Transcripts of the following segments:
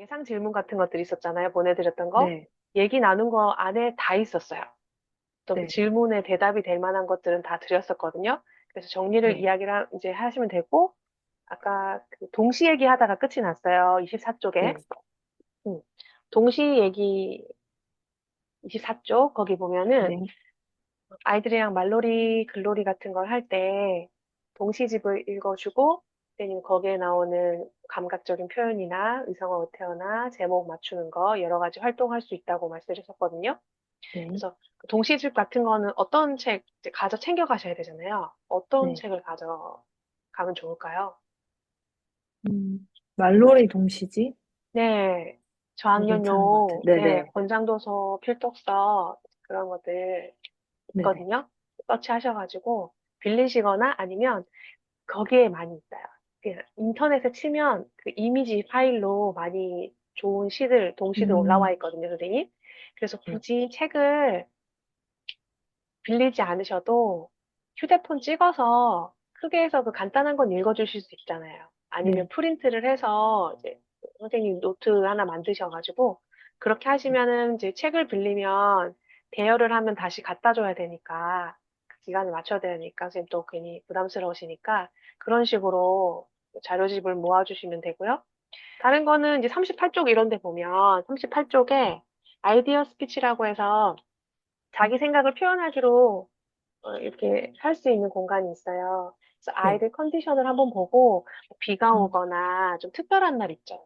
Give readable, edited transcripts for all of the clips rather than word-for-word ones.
예상 질문 같은 것들이 있었잖아요. 보내드렸던 거. 네, 얘기 나눈 거 안에 다 있었어요. 또 네, 질문에 대답이 될 만한 것들은 다 드렸었거든요. 그래서 정리를 네, 이제 하시면 되고, 아까 그 동시 얘기하다가 끝이 났어요. 24쪽에. 네, 음. 동시 얘기 24쪽, 거기 보면은 네, 아이들이랑 말놀이, 글놀이 같은 걸 할 때 동시집을 읽어주고, 선생님 거기에 나오는 감각적인 표현이나 의성어 어태어나 제목 맞추는 거 여러 가지 활동할 수 있다고 말씀드렸었거든요. 네, 그래서 그 동시집 같은 거는 어떤 책 이제 챙겨 가셔야 되잖아요. 어떤 네. 책을 가져가면 좋을까요? 말놀이 동시지? 네, 그거 괜찮은 것 같아요. 저학년용, 네, 네네, 권장도서, 필독서 그런 것들 네네. 있거든요. 서치하셔가지고 빌리시거나 아니면 거기에 많이 있어요. 그 인터넷에 치면 그 이미지 파일로 많이 좋은 시들, 동시들 올라와 음, 있거든요, 선생님. 그래서 네, 굳이 책을 빌리지 않으셔도 휴대폰 찍어서 크게 해서 그 간단한 건 읽어주실 수 있잖아요. 아니면 네, 프린트를 해서 이제 선생님 노트 하나 만드셔가지고 그렇게 하시면은 이제 책을 빌리면 대여를 하면 다시 갖다 줘야 되니까 그 기간을 맞춰야 되니까 선생님 또 괜히 부담스러우시니까 그런 식으로 자료집을 모아주시면 되고요. 다른 거는 이제 38쪽 이런 데 보면 38쪽에 아이디어 스피치라고 해서 자기 생각을 표현하기로 이렇게 할 수 있는 공간이 있어요. 그래서 네, 아이들 컨디션을 한번 보고 비가 음, 오거나 좀 특별한 날 있죠.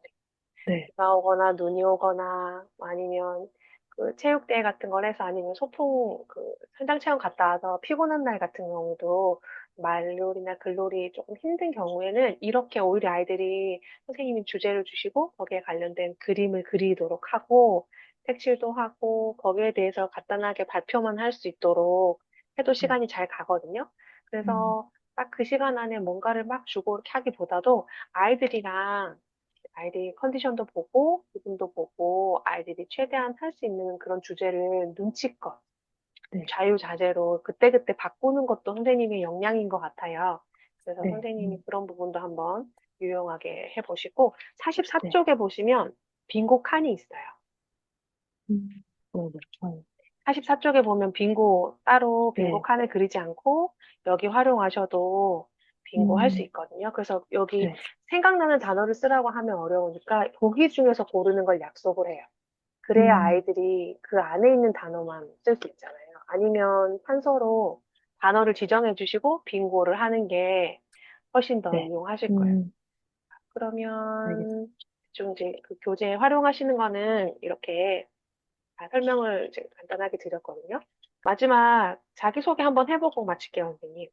네, 비가 오거나 눈이 오거나 아니면 그 체육대회 같은 걸 해서 아니면 소풍 그 현장 체험 갔다 와서 피곤한 날 같은 경우도 말놀이나 글놀이 조금 힘든 경우에는 이렇게 오히려 아이들이 선생님이 주제를 주시고 거기에 관련된 그림을 그리도록 하고 색칠도 하고 거기에 대해서 간단하게 발표만 할 수 있도록 해도 네, 시간이 잘 가거든요. 음, 그래서 딱 그 시간 안에 뭔가를 막 주고 이렇게 하기보다도 아이들이랑 아이들이 컨디션도 보고, 기분도 보고, 아이들이 최대한 할 수 있는 그런 주제를 눈치껏, 네, 자유자재로 그때그때 바꾸는 것도 선생님의 역량인 것 같아요. 그래서 네, 선생님이 그런 부분도 한번 유용하게 해보시고, 네, 44쪽에 보시면 빙고 칸이 있어요. 네, 네, 44쪽에 보면 빙고, 따로 빙고 네, 칸을 그리지 않고 여기 활용하셔도 빙고 할 수 음, 있거든요. 그래서 여기 네, 생각나는 단어를 쓰라고 하면 어려우니까 보기 중에서 고르는 걸 약속을 해요. 그래야 음, 아이들이 그 안에 있는 단어만 쓸 수 있잖아요. 아니면 판서로 단어를 지정해 주시고 빙고를 하는 게 훨씬 더 네, 유용하실 거예요. 음, 알겠습니다. 그러면 좀 이제 그 교재 활용하시는 거는 이렇게 다 설명을 이제 간단하게 드렸거든요. 마지막 자기소개 한번 해보고 마칠게요, 선생님.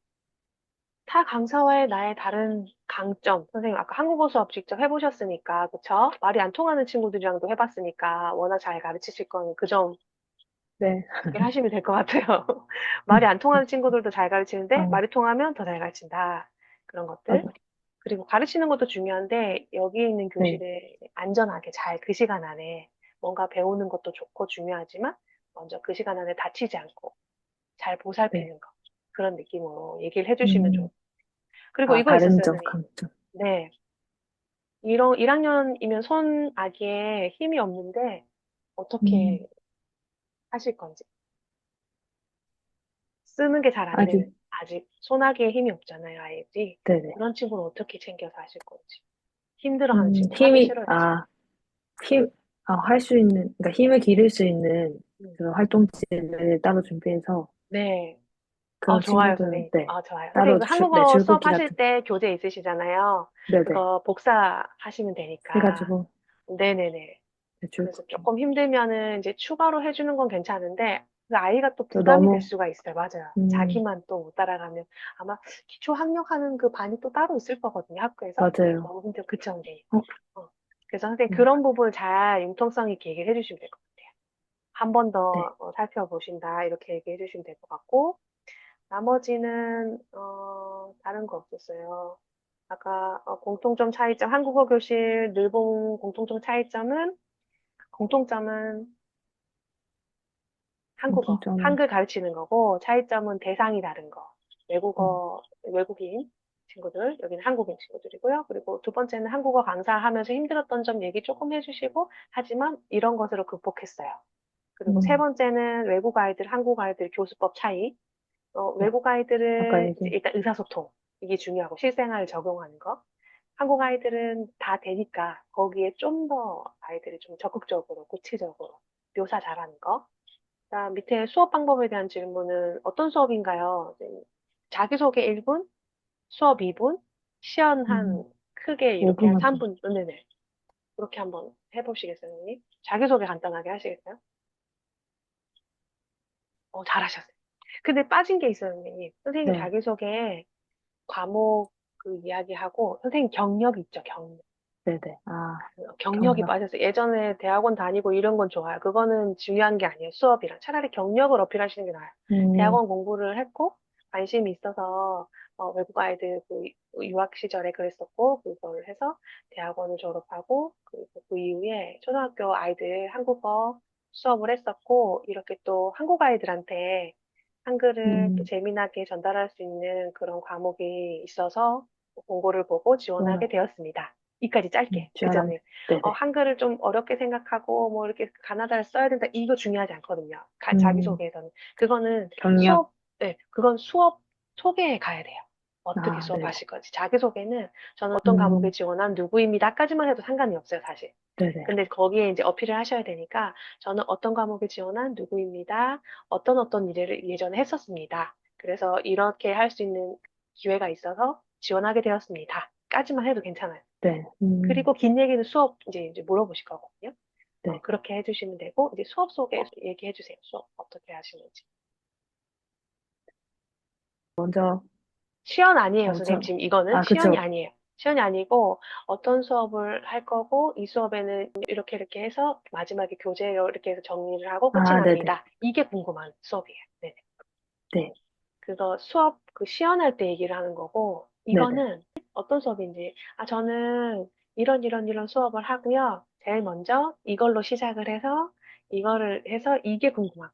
타 강사와의 나의 다른 강점. 선생님, 아까 한국어 수업 직접 해보셨으니까, 그쵸? 말이 안 통하는 친구들이랑도 해봤으니까, 워낙 잘 가르치실 거는 그 점 네, 얘기를 하시면 될 것 같아요. 말이 안 통하는 친구들도 잘 가르치는데, 아, 말이 통하면 더 잘 가르친다. 그런 것들. 맞아. 그리고 가르치는 것도 중요한데, 여기 있는 네, 교실에 안전하게 잘 그 시간 안에 뭔가 배우는 것도 좋고 중요하지만, 먼저 그 시간 안에 다치지 않고 잘 네, 보살피는 것. 그런 느낌으로 얘기를 해주시면 좋을 음, 것 같아요. 그리고 아, 이거 다른 있었어요, 점, 선생님. 강점. 네. 이런 1학년이면 손 아기에 힘이 없는데, 어떻게 음, 하실 건지. 쓰는 게 잘 안 되는, 아기, 아직 손아귀에 힘이 없잖아요, 아이들이. 네네. 그런 친구는 어떻게 챙겨서 하실 건지. 힘들어하는 친구, 하기 힘이, 싫어하는 친구. 아, 힘, 할 수 있는, 그러니까 힘을 기를 수 있는 음. 그런 활동지를 따로 준비해서 네. 그런 좋아요, 친구들은, 선생님. 네, 좋아요. 선생님, 따로 그 네, 한국어 수업 줄넘기 하실 같은, 때 교재 있으시잖아요. 네네. 그거 복사하시면 되니까. 해가지고, 네네네. 네, 그래서 줄넘기. 조금 힘들면은 이제 추가로 해주는 건 괜찮은데, 그 아이가 또 또 부담이 될 너무, 수가 있어요. 맞아요. 음, 자기만 또 못 따라가면 아마 기초 학력하는 그 반이 또 따로 있을 거거든요. 학교에서. 맞아요. 너무 힘들어. 그쵸, 선생님? 어, 어. 그래서 선생님 음, 그런 부분 잘 융통성 있게 얘기를 해주시면 될 것 같아요. 한 번 더 네. 살펴보신다. 이렇게 얘기해 주시면 될 것 같고, 나머지는, 다른 거 없었어요. 아까 공통점 차이점, 한국어 교실 늘봉 공통점은 공통점, 한글 가르치는 거고, 차이점은 대상이 다른 거. 외국인 친구들, 여기는 한국인 친구들이고요. 그리고 두 번째는 한국어 강사하면서 힘들었던 점 얘기 조금 해주시고, 하지만 이런 것으로 극복했어요. 그리고 세 음, 번째는 외국 아이들, 한국 아이들 교수법 차이. 네. 외국 아까 아이들은 이제 얘기, 일단 의사소통. 이게 중요하고, 실생활 적용하는 거. 한국 아이들은 다 되니까 거기에 좀 더 아이들이 좀 적극적으로, 구체적으로 묘사 잘하는 거. 그다음 밑에 수업 방법에 대한 질문은 어떤 수업인가요? 이제 자기소개 1분, 수업 2분, 시연 한 음, 크게 이렇게 한 5분만 좀, 3분, 네네. 그렇게 한번 해보시겠어요, 선생님? 자기소개 간단하게 하시겠어요? 잘하셨어요. 근데 빠진 게 있어요, 선생님. 선생님 네, 자기소개에 과목 그 이야기하고 선생님 경력 있죠, 경력. 네네. 아, 경력이 경력. 빠졌어요. 예전에 대학원 다니고 이런 건 좋아요. 그거는 중요한 게 아니에요. 수업이랑. 차라리 경력을 어필하시는 게 나아요. 음, 대학원 공부를 했고, 관심이 있어서, 외국 아이들 유학 시절에 그랬었고, 그걸 해서 대학원을 졸업하고, 그리고 그 이후에 초등학교 아이들 한국어 수업을 했었고, 이렇게 또 한국 아이들한테 한글을 또 음, 재미나게 전달할 수 있는 그런 과목이 있어서 공고를 보고 지원하게 지원하게, 되었습니다. 이까지 짧게. 그 지원하게. 전에. 네네. 한글을 좀 어렵게 생각하고, 뭐, 이렇게 가나다를 써야 된다. 이거 중요하지 않거든요. 음, 자기소개에서는. 그거는 경력. 수업, 네, 그건 수업 소개에 가야 돼요. 어떻게 아, 네네. 수업하실 건지. 자기소개는 저는 어떤 과목에 음, 지원한 누구입니다까지만 해도 상관이 없어요, 사실. 네네. 근데 거기에 이제 어필을 하셔야 되니까, 저는 어떤 과목에 지원한 누구입니다. 어떤 일을 예전에 했었습니다. 그래서 이렇게 할 수 있는 기회가 있어서 지원하게 되었습니다. 까지만 해도 괜찮아요. 네, 그리고 긴 얘기는 수업 이제 물어보실 거거든요. 네. 그렇게 해주시면 되고, 이제 수업 속에 얘기해 주세요. 수업 어떻게 하시는지. 먼저, 시연 아니에요, 어, 선생님. 저, 지금 이거는 아, 시연이 그쵸. 아니에요. 시연이 아니고, 어떤 수업을 할 거고, 이 수업에는 이렇게 해서 마지막에 교재로 이렇게 해서 정리를 하고 끝이 아, 네네. 납니다. 이게 궁금한 수업이에요. 네. 네, 그거 수업, 시연할 때 얘기를 하는 거고, 네네. 이거는 어떤 수업인지, 저는 이런 수업을 하고요. 제일 먼저 이걸로 시작을 해서, 이거를 해서 이게 궁금한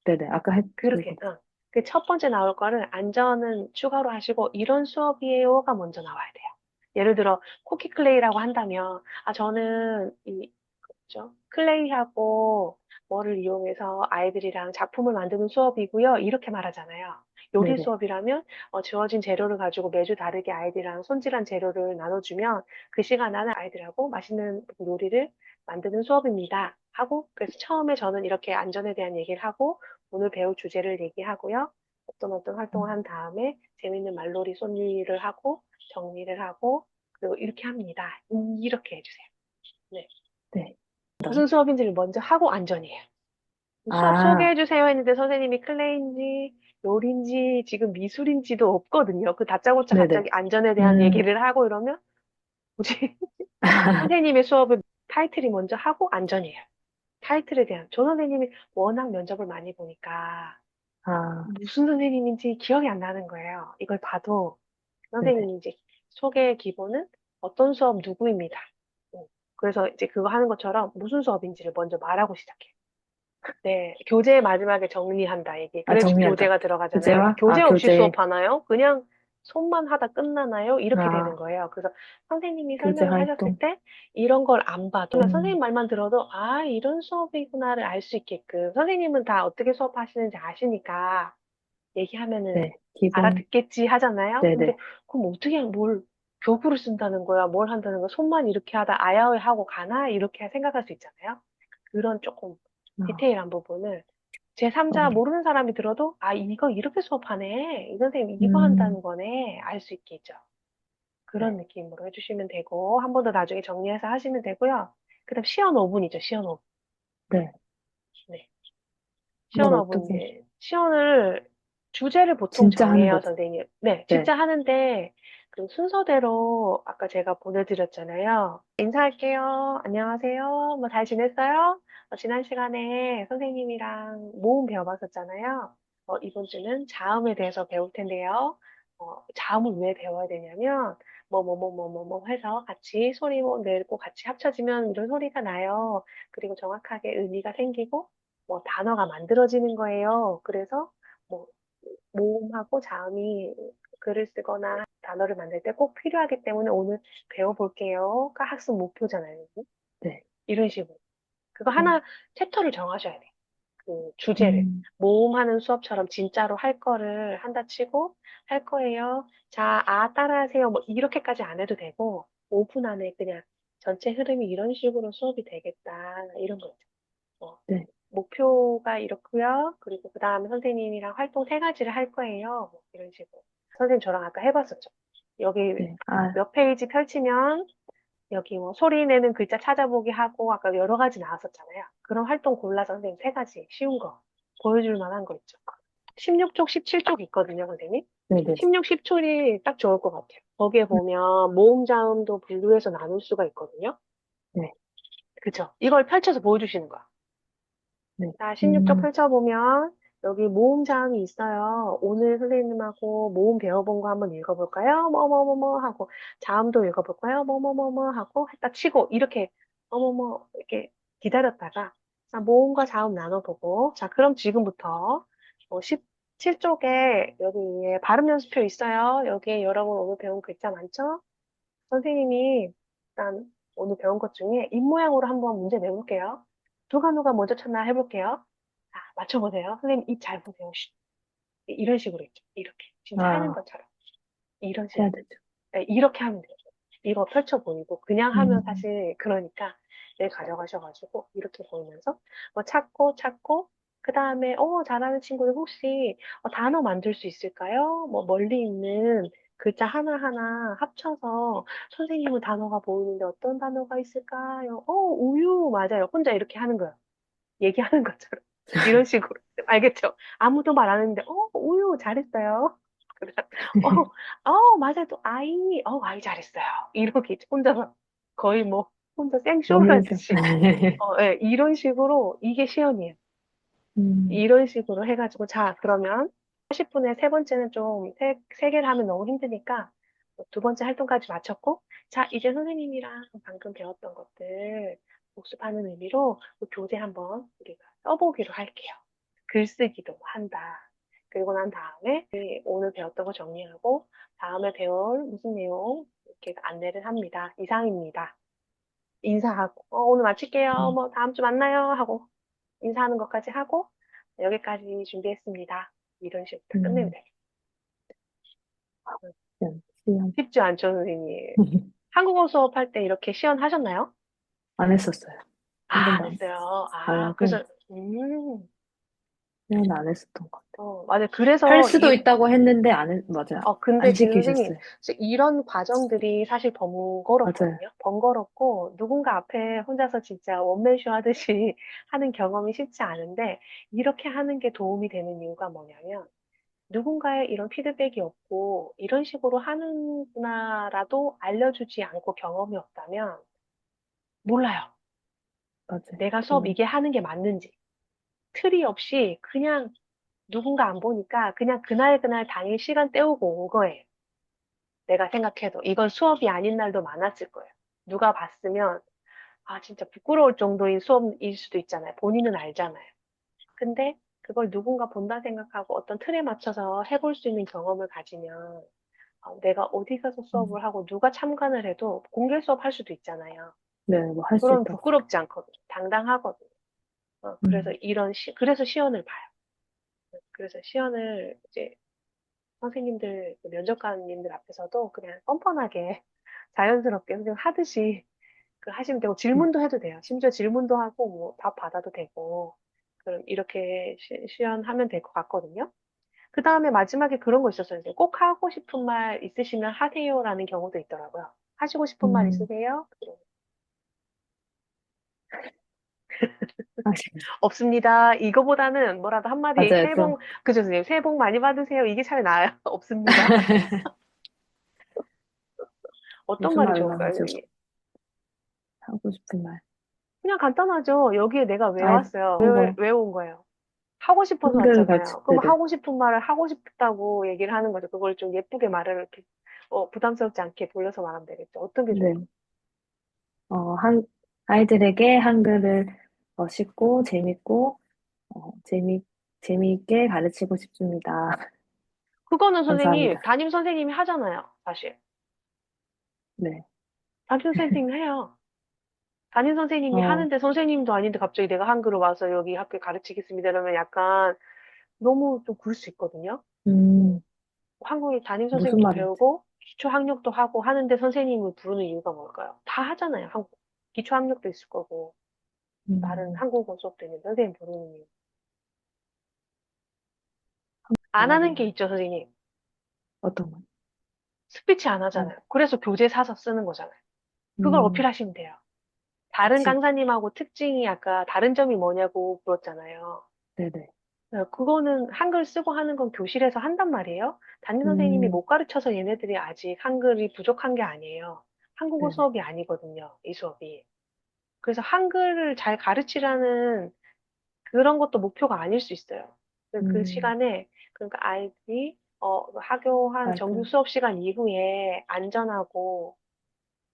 네네. 아까 그렇게, 그 첫 번째 나올 거를 안전은 추가로 하시고, 이런 수업이에요가 먼저 나와야 돼요. 예를 들어, 쿠키 클레이라고 한다면, 저는 그죠? 클레이하고 뭐를 이용해서 아이들이랑 작품을 만드는 수업이고요. 이렇게 말하잖아요. 요리 네네. 수업이라면, 주어진 재료를 가지고 매주 다르게 아이들이랑 손질한 재료를 나눠주면, 그 시간 안에 아이들하고 맛있는 요리를 만드는 수업입니다. 하고, 그래서 처음에 저는 이렇게 안전에 대한 얘기를 하고, 오늘 배울 주제를 얘기하고요. 어떤 활동을 한 다음에 재밌는 말놀이 손질을 하고 정리를 하고 그리고 이렇게 합니다. 이렇게 해주세요. 네. 네. 무슨 수업인지를 먼저 하고 안전이에요. 수업 아, 소개해주세요 했는데 선생님이 클레이인지 요리인지 지금 미술인지도 없거든요. 그 다짜고짜 네네. 갑자기 안전에 대한 음, 얘기를 하고 이러면 뭐지? 선생님의 수업을 타이틀이 먼저 하고 안전이에요. 타이틀에 대한. 조 선생님이 워낙 면접을 많이 보니까 아, 무슨 선생님인지 기억이 안 나는 거예요. 이걸 봐도 네네. 선생님이 이제 소개의 기본은 어떤 수업 누구입니다. 어, 그래서 이제 그거 하는 것처럼 무슨 수업인지를 먼저 말하고 시작해요. 네, 교재 마지막에 정리한다, 이게. 아, 그래서 정리한다. 교재가 들어가잖아요. 교재와? 교재 아, 없이 교재. 수업하나요? 그냥 손만 하다 끝나나요? 이렇게 되는 아, 거예요. 그래서 선생님이 교재 설명을 하셨을 활동. 때 이런 걸 안 봐도 그냥 선생님 음, 말만 들어도 이런 수업이구나를 알 수 있게끔 선생님은 다 어떻게 수업하시는지 아시니까 얘기하면은 네. 기본. 알아듣겠지 하잖아요. 근데 네네. 그럼 어떻게 뭘 교구를 쓴다는 거야? 뭘 한다는 거야? 손만 이렇게 하다 아야회 하고 가나? 이렇게 생각할 수 있잖아요. 그런 조금 아, 디테일한 부분을 제3자 어렵. 모르는 사람이 들어도 이거 이렇게 수업하네. 이 선생님 이거 음, 한다는 거네. 알 수 있겠죠. 그런 네. 느낌으로 해주시면 되고 한 번 더 나중에 정리해서 하시면 되고요. 그다음 시연 5분이죠. 시연 5분. 네. 네. 이걸 시연하고 어떻게, 이제 시연을 주제를 보통 진짜 하는 정해요, 거죠. 선생님. 네, 네. 진짜 하는데 그 순서대로 아까 제가 보내드렸잖아요. 인사할게요. 안녕하세요. 뭐 잘 지냈어요? 지난 시간에 선생님이랑 모음 배워봤었잖아요. 이번 주는 자음에 대해서 배울 텐데요. 자음을 왜 배워야 되냐면 뭐 해서 같이 소리 뭐 내고 같이 합쳐지면 이런 소리가 나요. 그리고 정확하게 의미가 생기고 뭐 단어가 만들어지는 거예요. 그래서 뭐 모음하고 자음이 글을 쓰거나 단어를 만들 때 꼭 필요하기 때문에 오늘 배워볼게요.가 학습 목표잖아요. 네. 이런 식으로. 그거 어, 하나 챕터를 정하셔야 돼요. 그 주제를. 음, 모음하는 수업처럼 진짜로 할 거를 한다 치고 할 거예요. 자, 따라하세요. 뭐 이렇게까지 안 해도 되고 5분 안에 그냥 전체 흐름이 이런 식으로 수업이 되겠다. 이런 거 있죠. 뭐, 네. 목표가 이렇고요. 그리고 그 다음에 선생님이랑 활동 세 가지를 할 거예요. 뭐 이런 식으로. 선생님 저랑 아까 해봤었죠. 여기 네. 아, 몇 페이지 펼치면 여기 뭐 소리 내는 글자 찾아보기 하고 아까 여러 가지 나왔었잖아요. 그런 활동 골라서 선생님 세 가지 쉬운 거 보여줄 만한 거 있죠. 16쪽, 17쪽 있거든요, 선생님. 네네. 16, 17이 딱 좋을 것 같아요. 거기에 보면 모음 자음도 분류해서 나눌 수가 있거든요. 네. 그쵸? 이걸 펼쳐서 보여주시는 거야. 네. 자, 16쪽 펼쳐보면 여기 모음 자음이 있어요. 오늘 선생님하고 모음 배워본 거 한번 읽어볼까요? 뭐뭐뭐뭐 하고 자음도 읽어볼까요? 뭐뭐뭐뭐 하고 했다 치고 이렇게 뭐뭐뭐 이렇게 기다렸다가 자, 모음과 자음 나눠보고 자, 그럼 지금부터 17쪽에 여기 위에 발음 연습표 있어요. 여기에 여러분 오늘 배운 글자 많죠? 선생님이 일단 오늘 배운 것 중에 입모양으로 한번 문제 내볼게요. 누가 먼저 찾나 해볼게요. 자, 맞춰보세요. 선생님 입 잘 보세요. 쉿. 이런 식으로 있죠. 이렇게. 진짜 하는 아, 것처럼. 이런 해야 식으로. 되죠. 네, 이렇게 하면 돼요. 이거 펼쳐 보이고 그냥 하면 음, 사실 그러니까 내 가져가셔가지고 이렇게 보이면서 뭐 찾고 그 다음에 잘하는 친구들 혹시 단어 만들 수 있을까요? 뭐 멀리 있는 글자 하나하나 합쳐서 선생님은 단어가 보이는데 어떤 단어가 있을까요? 우유 맞아요. 혼자 이렇게 하는 거예요. 얘기하는 것처럼 이런 식으로 알겠죠? 아무도 말 안 했는데 우유 잘했어요. 그다음 맞아요. 또 아이 잘했어요. 이렇게 혼자서 거의 뭐 혼자 생쇼를 너무 웃겨. 하듯이 예, 이런 식으로 이게 시연이에요. 음, 이런 식으로 해가지고 자 그러면 40분에 세 번째는 좀 세 개를 하면 너무 힘드니까 두 번째 활동까지 마쳤고 자 이제 선생님이랑 방금 배웠던 것들 복습하는 의미로 교재 한번 우리가 써보기로 할게요. 글쓰기도 한다. 그리고 난 다음에 오늘 배웠던 거 정리하고 다음에 배울 무슨 내용 이렇게 안내를 합니다. 이상입니다. 인사하고 오늘 마칠게요. 음, 뭐 다음 주 만나요 하고 인사하는 것까지 하고 여기까지 준비했습니다. 이런 식으로 다 끝내면 음, 돼요. 시험. 쉽지 않죠, 선생님. 한국어 수업할 때 이렇게 시연 하셨나요? 안 했었어요. 한 번도 안 했어요. 안 하고, 그래서, 시험은 안 했었던 것 같아요. 맞아요. 할 그래서, 수도 있다고 했는데 맞아요. 근데 안 지금 선생님, 시키셨어요. 이런 과정들이 사실 맞아요. 번거롭거든요. 번거롭고, 누군가 앞에 혼자서 진짜 원맨쇼 하듯이 하는 경험이 쉽지 않은데, 이렇게 하는 게 도움이 되는 이유가 뭐냐면, 누군가의 이런 피드백이 없고, 이런 식으로 하는구나라도 알려주지 않고 경험이 없다면, 몰라요. 맞아요. 내가 수업 그건, 이게 하는 게 맞는지. 틀이 없이 그냥 누군가 안 보니까 그냥 그날 당일 시간 때우고 온 거예요. 내가 생각해도. 이건 수업이 아닌 날도 많았을 거예요. 누가 봤으면, 진짜 부끄러울 정도인 수업일 수도 있잖아요. 본인은 알잖아요. 근데 그걸 누군가 본다 생각하고 어떤 틀에 맞춰서 해볼 수 있는 경험을 가지면 내가 어디 가서 음, 수업을 하고 누가 참관을 해도 공개 수업 할 수도 있잖아요. 네, 뭐 할 수 그럼 있다고. 부끄럽지 않거든요. 당당하거든요. 그래서 음, 그래서 시연을 봐요. 그래서 시연을 이제 선생님들, 그 면접관님들 앞에서도 그냥 뻔뻔하게 자연스럽게 그냥 하듯이 하시면 되고 음, 질문도 해도 돼요. 심지어 질문도 하고 뭐 답 받아도 되고 그럼 이렇게 시연하면 될 것 같거든요. 그 다음에 마지막에 그런 거 있었어요. 이제 꼭 하고 싶은 말 있으시면 하세요라는 경우도 있더라고요. 하시고 싶은 말 음, 있으세요? 아, 없습니다. 이거보다는 뭐라도 한마디 맞아요. 새해 좀, 복, 그죠, 선생님? 새해 복 많이 받으세요. 이게 차라리 나아요. 없습니다. 어떤 무슨 말이 말을 좋을까요, 하죠? 선생님? 하고 싶은 말. 그냥 간단하죠. 여기에 내가 왜 아, 왔어요? 그런 거, 왜 온 거예요? 하고 싶어서 한글 같이, 왔잖아요. 그럼 네네. 하고 싶은 말을 하고 싶다고 얘기를 하는 거죠. 그걸 좀 예쁘게 말을 이렇게, 부담스럽지 않게 돌려서 말하면 되겠죠. 어떤 게 좋을까? 네. 아이들에게 한글을 쉽고 재밌고, 어, 재미, 재미있게 가르치고 싶습니다. 그거는 선생님, 감사합니다. 담임 선생님이 하잖아요, 사실. 네. 담임 선생님이 해요. 담임 선생님이 어, 하는데 선생님도 아닌데 갑자기 내가 한글을 와서 여기 학교에 가르치겠습니다. 이러면 약간 너무 좀 그럴 수 있거든요. 음, 한국에 담임 무슨 선생님도 말인지. 배우고 기초 학력도 하고 하는데 선생님을 부르는 이유가 뭘까요? 다 하잖아요. 기초 학력도 있을 거고 다른 음, 한국어 수업도 있는데 선생님 부르는 이유. 안 하는 게 알아야겠네. 있죠, 선생님. 어떤 거? 스피치 안 안, 하잖아요. 그래서 교재 사서 쓰는 거잖아요. 그걸 음, 어필하시면 돼요. 다른 그치. 강사님하고 특징이 아까 다른 점이 뭐냐고 물었잖아요. 네네. 그거는 한글 쓰고 하는 건 교실에서 한단 말이에요. 담임 선생님이 음, 못 가르쳐서 얘네들이 아직 한글이 부족한 게 아니에요. 한국어 네네. 수업이 아니거든요, 이 수업이. 그래서 한글을 잘 가르치라는 그런 것도 목표가 아닐 수 있어요. 그 음, 시간에, 그러니까 아이들이, 학교한 정규 맞아요. 수업 시간 이후에 안전하고,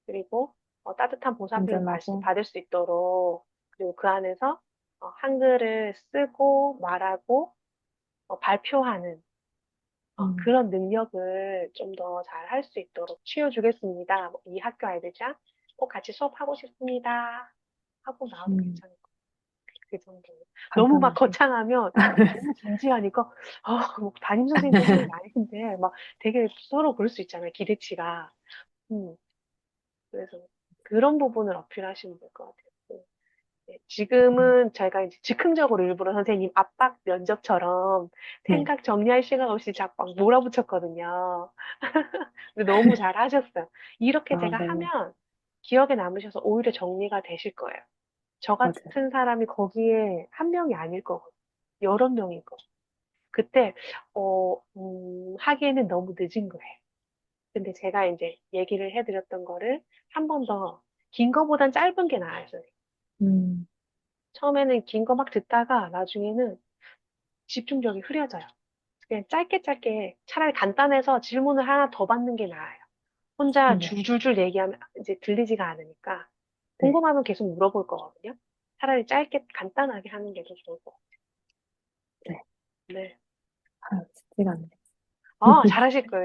그리고 따뜻한 보살핌을 안전하고, 받을 수 있도록, 그리고 그 안에서 한글을 쓰고 말하고 발표하는 음, 그런 능력을 좀 더 잘 할 수 있도록 키워주겠습니다. 뭐이 학교 아이들이랑 꼭 같이 수업하고 싶습니다. 하고 나오면 음, 괜찮을 것 같아요. 그 정도. 너무 막 간단하게. 거창하면 너무 진지하니까, 뭐 담임 선생님 선생님 아닌데, 막 되게 서로 그럴 수 있잖아요. 기대치가. 음, 그래서 그런 부분을 어필하시면 될 것 같아요. 네, 음, 지금은 저희가 이제 즉흥적으로 일부러 선생님 압박 면접처럼 네, 생각 정리할 시간 없이 자꾸 막 몰아붙였거든요. 근데 너무 잘하셨어요. 이렇게 아, 제가 너무, 하면 기억에 남으셔서 오히려 정리가 되실 거예요. 저 맞아요. 같은 사람이 거기에 한 명이 아닐 거거든요. 여러 명일 거. 그때 하기에는 너무 늦은 거예요. 근데 제가 이제 얘기를 해드렸던 거를 한 번 더 긴 거보단 짧은 게 나아요. 선생님. 음, 처음에는 긴 거 막 듣다가 나중에는 집중력이 흐려져요. 그냥 짧게 짧게 차라리 간단해서 질문을 하나 더 받는 게 나아요. 혼자 네, 줄줄줄 얘기하면 이제 들리지가 않으니까 네, 궁금하면 계속 물어볼 거거든요. 차라리 짧게 간단하게 하는 게 더 좋을 것 네. 같아요. 네. 아, 쉽지가 않네. 잘하실 거예요.